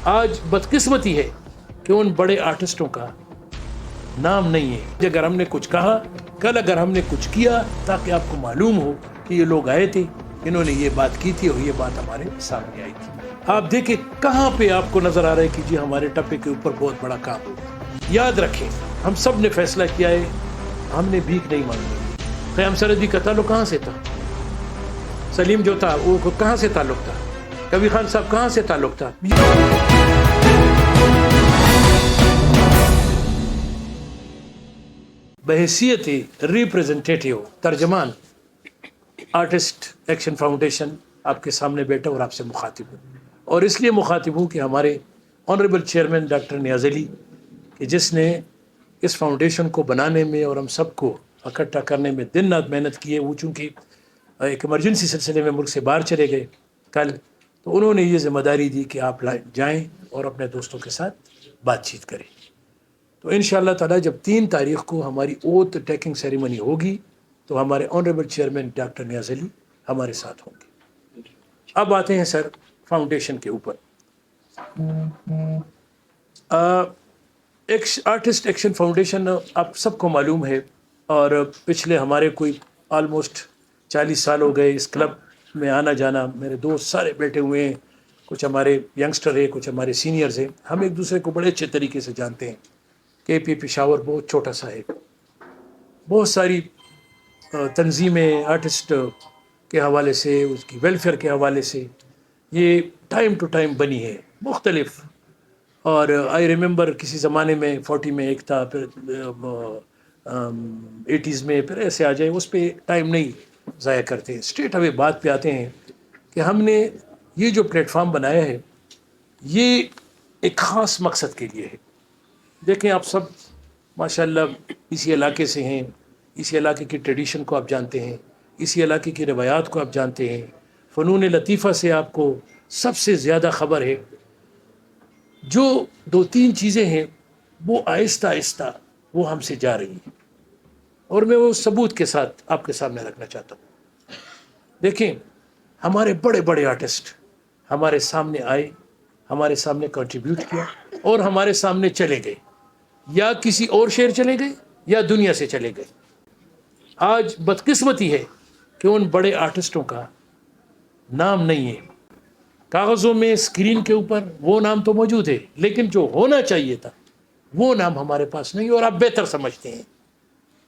آج بدقسمتی ہے کہ ان بڑے آرٹسٹوں کا نام نہیں ہے. اگر ہم نے کچھ کہا, کل اگر ہم نے کچھ کیا, تاکہ آپ کو معلوم ہو کہ یہ لوگ آئے تھے, انہوں نے یہ بات کی تھی اور یہ بات ہمارے سامنے آئی تھی. آپ دیکھیں کہاں پہ آپ کو نظر آ رہا ہے کہ جی ہمارے ٹپے کے اوپر بہت بڑا کام ہو. یاد رکھیں, ہم سب نے فیصلہ کیا ہے, ہم نے بھیک نہیں مانگی. خیام سرحدی کا تعلق کہاں سے تھا؟ سلیم جو تھا وہ کہاں سے تعلق تھا؟ کبیر خان صاحب کہاں سے تعلق تھا؟ بحیثیت ریپریزنٹیٹیو ترجمان آرٹسٹ ایکشن فاؤنڈیشن آپ کے سامنے بیٹھا اور آپ سے مخاطب ہوں. اور اس لیے مخاطب ہوں کہ ہمارے آنریبل چیئرمین ڈاکٹر نیاز علی, کہ جس نے اس فاؤنڈیشن کو بنانے میں اور ہم سب کو اکٹھا کرنے میں دن رات محنت کی ہے. وہ چونکہ ایک ایمرجنسی سلسلے میں ملک سے باہر چلے گئے کل, تو انہوں نے یہ ذمہ داری دی کہ آپ جائیں اور اپنے دوستوں کے ساتھ بات چیت کریں. تو انشاءاللہ تعالیٰ جب 3 تاریخ کو ہماری اوتھ ٹیکنگ سیریمنی ہوگی تو ہمارے آنریبل چیئرمین ڈاکٹر نیاز علی ہمارے ساتھ ہوں گے. اب آتے ہیں سر فاؤنڈیشن کے اوپر. آرٹسٹ ایکشن فاؤنڈیشن آپ سب کو معلوم ہے, اور پچھلے ہمارے کوئی آلموسٹ 40 سال ہو گئے اس کلب میں آنا جانا. میرے دوست سارے بیٹھے ہوئے ہیں, کچھ ہمارے ینگسٹر ہیں, کچھ ہمارے سینئرز ہیں. ہم ایک دوسرے کو بڑے اچھے طریقے سے جانتے ہیں. کے پی پشاور بہت چھوٹا سا ہے, بہت ساری تنظیمیں آرٹسٹ کے حوالے سے, اس کی ویلفیئر کے حوالے سے یہ ٹائم ٹو ٹائم بنی ہے مختلف. اور آئی ریممبر کسی زمانے میں 40 میں ایک تھا, پھر 80s میں, پھر ایسے آ جائے. اس پہ ٹائم نہیں ضائع کرتے. اسٹریٹ اوے بات پہ آتے ہیں کہ ہم نے یہ جو پلیٹ فارم بنایا ہے یہ ایک خاص مقصد کے لیے ہے. دیکھیں آپ سب ماشاءاللہ اسی علاقے سے ہیں, اسی علاقے کی ٹریڈیشن کو آپ جانتے ہیں, اسی علاقے کی روایات کو آپ جانتے ہیں. فنون لطیفہ سے آپ کو سب سے زیادہ خبر ہے. جو 2-3 چیزیں ہیں وہ آہستہ آہستہ وہ ہم سے جا رہی ہیں, اور میں وہ ثبوت کے ساتھ آپ کے سامنے رکھنا چاہتا ہوں. دیکھیں ہمارے بڑے بڑے آرٹسٹ ہمارے سامنے آئے, ہمارے سامنے کنٹریبیوٹ کیا اور ہمارے سامنے چلے گئے, یا کسی اور شہر چلے گئے یا دنیا سے چلے گئے. آج بدقسمتی ہے کہ ان بڑے آرٹسٹوں کا نام نہیں ہے. کاغذوں میں اسکرین کے اوپر وہ نام تو موجود ہے, لیکن جو ہونا چاہیے تھا وہ نام ہمارے پاس نہیں. اور آپ بہتر سمجھتے ہیں,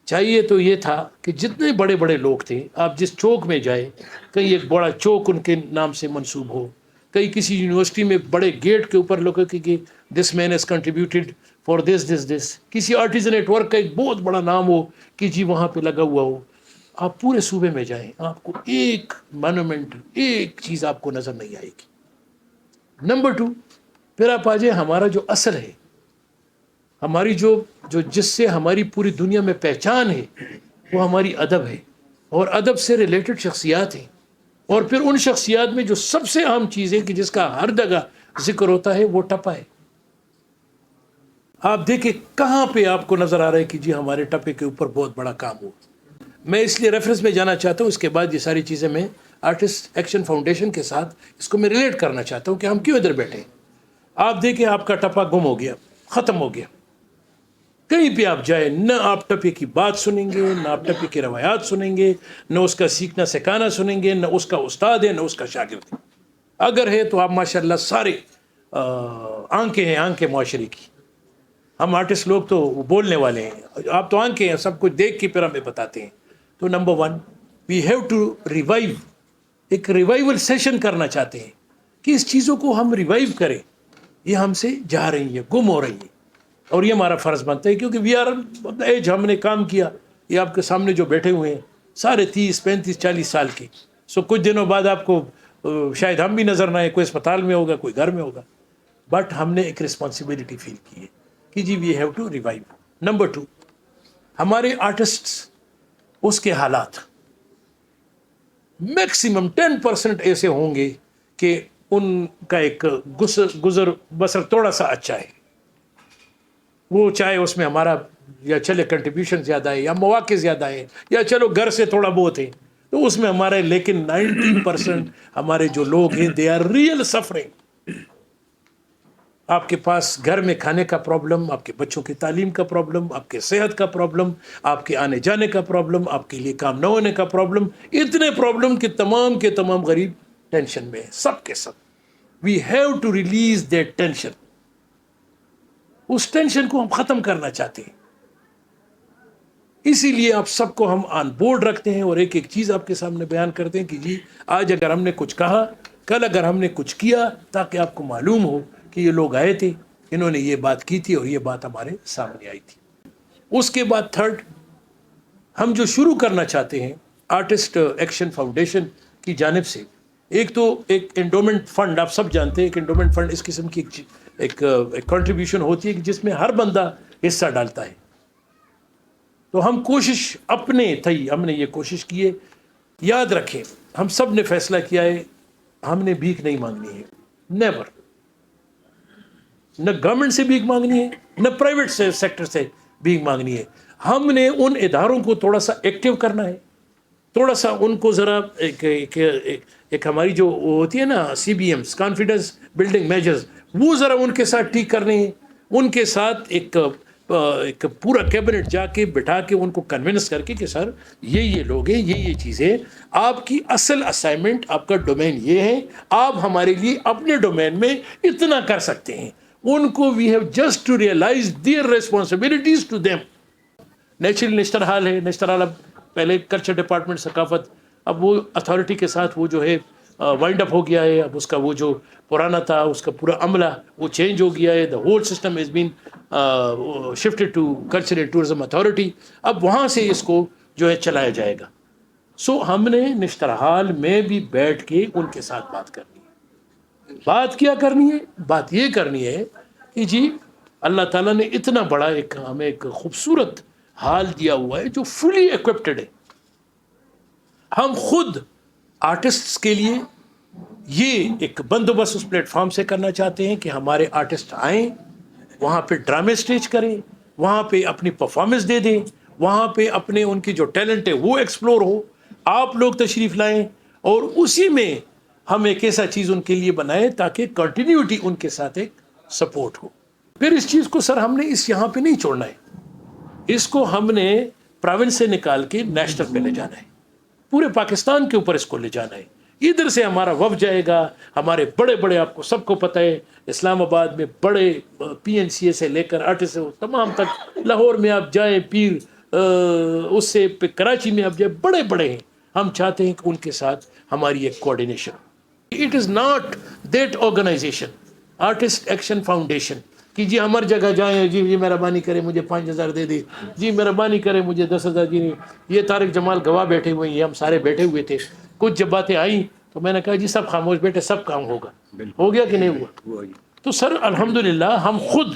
چاہیے تو یہ تھا کہ جتنے بڑے بڑے لوگ تھے, آپ جس چوک میں جائیں کہیں ایک بڑا چوک ان کے نام سے منسوب ہو, کہیں کسی یونیورسٹی میں بڑے گیٹ کے اوپر لوگوں کہ دس مین ہیز کنٹریبیوٹیڈ فار دس, کسی آرٹیزن نیٹ ورک کا ایک بہت بڑا نام ہو کہ جی وہاں پہ لگا ہوا ہو. آپ پورے صوبے میں جائیں, آپ کو ایک مانومنٹ, ایک چیز آپ کو نظر نہیں آئے گی. نمبر 2, پھر آپ آ جائیں ہمارا جو اصل ہے, ہماری جو جس سے ہماری پوری دنیا میں پہچان ہے, وہ ہماری ادب ہے, اور ادب سے ریلیٹڈ شخصیات ہیں. اور پھر ان شخصیات میں جو سب سے اہم چیز ہے کہ جس کا ہر جگہ ذکر ہوتا ہے وہ ٹپا ہے. آپ دیکھیں کہاں پہ آپ کو نظر آ رہا ہے کہ جی ہمارے ٹپے کے اوپر بہت بڑا کام ہو. میں اس لیے ریفرنس میں جانا چاہتا ہوں, اس کے بعد یہ ساری چیزیں میں آرٹسٹ ایکشن فاؤنڈیشن کے ساتھ اس کو میں ریلیٹ کرنا چاہتا ہوں کہ ہم کیوں ادھر بیٹھے ہیں. آپ دیکھیں آپ کا ٹپا گم ہو گیا, ختم ہو گیا. کہیں پہ آپ جائیں, نہ آپ ٹپے کی بات سنیں گے, نہ آپ ٹپے کی روایات سنیں گے, نہ اس کا سیکھنا سکھانا سنیں گے, نہ اس کا استاد ہے نہ اس کا شاگرد ہے. اگر ہے تو آپ ماشاءاللہ سارے آنکھیں ہیں, آنکھیں معاشرے کی. ہم آرٹسٹ لوگ تو بولنے والے ہیں, آپ تو آنکھیں ہیں, سب کچھ دیکھ کے پھر ہمیں بتاتے ہیں. تو number 1 we have to revive, ایک ریوائیول سیشن کرنا چاہتے ہیں کہ اس چیزوں کو ہم ریوائیو کریں. یہ ہم سے جا رہی ہیں, گم ہو رہی ہیں, اور یہ ہمارا فرض بنتا ہے کیونکہ وی آر ایج, ہم نے کام کیا. یہ آپ کے سامنے جو بیٹھے ہوئے ہیں سارے 30, 35, 40 سال کے. کچھ دنوں بعد آپ کو شاید ہم بھی نظر نہ آئے, کوئی اسپتال میں ہوگا, کوئی گھر میں ہوگا, بٹ ہم نے ایک رسپانسبلٹی فیل کی ہے کہ جی we have to revive. Number 2, ہمارے آرٹسٹ اس کے حالات میکسیمم 10% ایسے ہوں گے کہ ان کا ایک گزر بسر تھوڑا سا اچھا ہے. وہ چاہے اس میں ہمارا یا چلے کنٹریبیوشن زیادہ ہے, یا مواقع زیادہ ہے, یا چلو گھر سے تھوڑا بہت ہے, تو اس میں ہمارا ہے. لیکن 90% ہمارے جو لوگ ہیں دے آر ریئل سفرنگ. آپ کے پاس گھر میں کھانے کا پرابلم، آپ کے بچوں کی تعلیم کا پرابلم، آپ کے صحت کا پرابلم، آپ کے آنے جانے کا پرابلم، آپ کے لیے کام نہ ہونے کا پرابلم، اتنے پرابلم کہ تمام کے تمام غریب ٹینشن میں ہیں، سب کے سب. We have to release that tension. اس ٹینشن کو ہم ختم کرنا چاہتے ہیں. اسی لیے آپ سب کو ہم آن بورڈ رکھتے ہیں اور ایک ایک چیز آپ کے سامنے بیان کرتے ہیں کہ جی آج اگر ہم نے کچھ کہا، کل اگر ہم نے کچھ کیا، تاکہ آپ کو معلوم ہو کہ یہ لوگ آئے تھے، انہوں نے یہ بات کی تھی اور یہ بات ہمارے سامنے آئی تھی. اس کے بعد تھرڈ، ہم جو شروع کرنا چاہتے ہیں آرٹسٹ ایکشن فاؤنڈیشن کی جانب سے، ایک تو ایک انڈومنٹ فنڈ، آپ سب جانتے ہیں کہ انڈومنٹ فنڈ اس قسم کی ایک کنٹریبیوشن ہوتی ہے کہ جس میں ہر بندہ حصہ ڈالتا ہے. تو ہم کوشش اپنے تھی، ہم نے یہ کوشش کی ہے. یاد رکھیں ہم سب نے فیصلہ کیا ہے ہم نے بھیک نہیں مانگنی ہے. نیور. نہ گورنمنٹ سے بھیک مانگنی ہے، نہ پرائیویٹ سیکٹر سے بھیک مانگنی ہے. ہم نے ان اداروں کو تھوڑا سا ایکٹیو کرنا ہے، تھوڑا سا ان کو ذرا ایک ہماری جو ہوتی ہے نا CBMs، کانفیڈنس بلڈنگ میجرز، وہ ذرا ان کے ساتھ ٹھیک کرنے ہیں. ان کے ساتھ ایک پورا کیبنٹ جا کے بٹھا کے ان کو کنونس کر کے کہ سر یہ لوگ ہیں، یہ چیزیں، آپ کی اصل اسائنمنٹ، آپ کا ڈومین یہ ہے، آپ ہمارے لیے اپنے ڈومین میں اتنا کر سکتے ہیں. ان کو we have just to realize their responsibilities to them. Natural Nishtar hall ہے، نشتر حال اب پہلے کلچر ڈپارٹمنٹ ثقافت، اب وہ اتھارٹی کے ساتھ وہ جو ہے وائنڈ اپ ہو گیا ہے. اب اس کا وہ جو پرانا تھا اس کا پورا عملہ وہ چینج ہو گیا ہے. The whole system has been shifted to culture and tourism authority. اب وہاں سے اس کو جو ہے چلایا جائے گا. سو ہم نے نشتر حال میں بھی بیٹھ کے ان کے ساتھ بات کرنی ہے. بات کیا کرنی ہے؟ بات یہ کرنی ہے کہ جی اللہ تعالیٰ نے اتنا بڑا ہمیں ایک خوبصورت حال دیا ہوا ہے جو فلی ایکوپٹڈ ہے. ہم خود آرٹسٹس کے لیے یہ ایک بندوبست اس پلیٹ فارم سے کرنا چاہتے ہیں کہ ہمارے آرٹسٹ آئیں، وہاں پہ ڈرامے سٹیج کریں، وہاں پہ اپنی پرفارمنس دے دیں، وہاں پہ اپنے ان کی جو ٹیلنٹ ہے وہ ایکسپلور ہو. آپ لوگ تشریف لائیں اور اسی میں ہم ایک ایسا چیز ان کے لیے بنائیں تاکہ کنٹینیوٹی ان کے ساتھ ایک سپورٹ ہو. پھر اس چیز کو سر ہم نے یہاں پہ نہیں چھوڑنا ہے، اس کو ہم نے پروونس سے نکال کے نیشنل پہ لے جانا ہے، پورے پاکستان کے اوپر اس کو لے جانا ہے. ادھر سے ہمارا وفد جائے گا، ہمارے بڑے بڑے، آپ کو سب کو پتہ ہے اسلام آباد میں بڑے PNCA سے لے کر آرٹسٹ تمام تک، لاہور میں آپ جائیں، پیر اس سے کراچی میں آپ جائیں، بڑے بڑے ہیں. ہم چاہتے ہیں کہ ان کے ساتھ ہماری ایک coordination. It is not that organisation artist action foundation کہ جی ہماری جگہ جائیں، جی مہربانی کرے مجھے 5,000 دے دے، جی مہربانی کرے مجھے 10,000. جی یہ طارق جمال گواہ بیٹھے ہوئے ہیں، ہم سارے بیٹھے ہوئے تھے. کچھ جب باتیں آئیں تو میں نے کہا جی سب خاموش بیٹھے، سب کام ہوگا. ہو گیا کہ نہیں ہوا؟ تو سر الحمدللہ ہم خود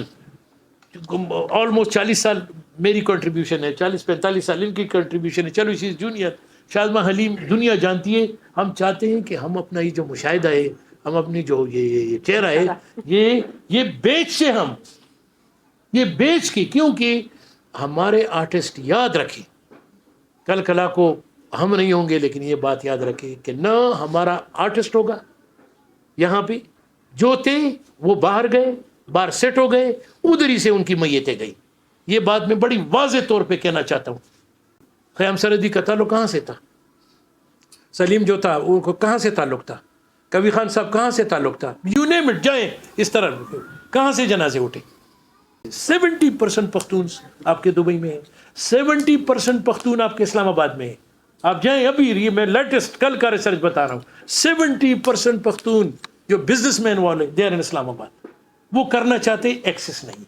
آلموسٹ 40 سال میری کنٹریبیوشن ہے، 40-45 سال ان کی کنٹریبیوشن ہے. چلو اسی جونیئر شازمہ حلیم دنیا جانتی ہے. ہم چاہتے ہیں کہ ہم اپنا یہ جو مشاہدہ ہے، ہم اپنی جو یہ چہرہ ہے، یہ بیچ کے کیونکہ ہمارے آرٹسٹ یاد رکھیں، کل کلا کو ہم نہیں ہوں گے، لیکن یہ بات یاد رکھیں کہ نہ ہمارا آرٹسٹ ہوگا یہاں پہ، جو تھے وہ باہر گئے، باہر سیٹ ہو گئے، ادھر ہی سے ان کی میتیں گئی. یہ بات میں بڑی واضح طور پہ کہنا چاہتا ہوں. خیام سرحدی کا تعلق کہاں سے تھا؟ سلیم جو تھا ان کو کہاں سے تعلق تھا؟ کبیر خان صاحب کہاں سے تعلق تھا؟ یو نیم اٹ، جائیں اس طرح کہاں سے جنازے اٹھے. 70% پختون آپ کے دبئی میں ہیں، 70% پختون آپ کے اسلام آباد میں ہیں. آپ جائیں، ابھی یہ میں لیٹسٹ کل کا ریسرچ بتا رہا ہوں، 70% پختون جو بزنس مین والے دے آر ان اسلام آباد. وہ کرنا چاہتے ایکسس نہیں.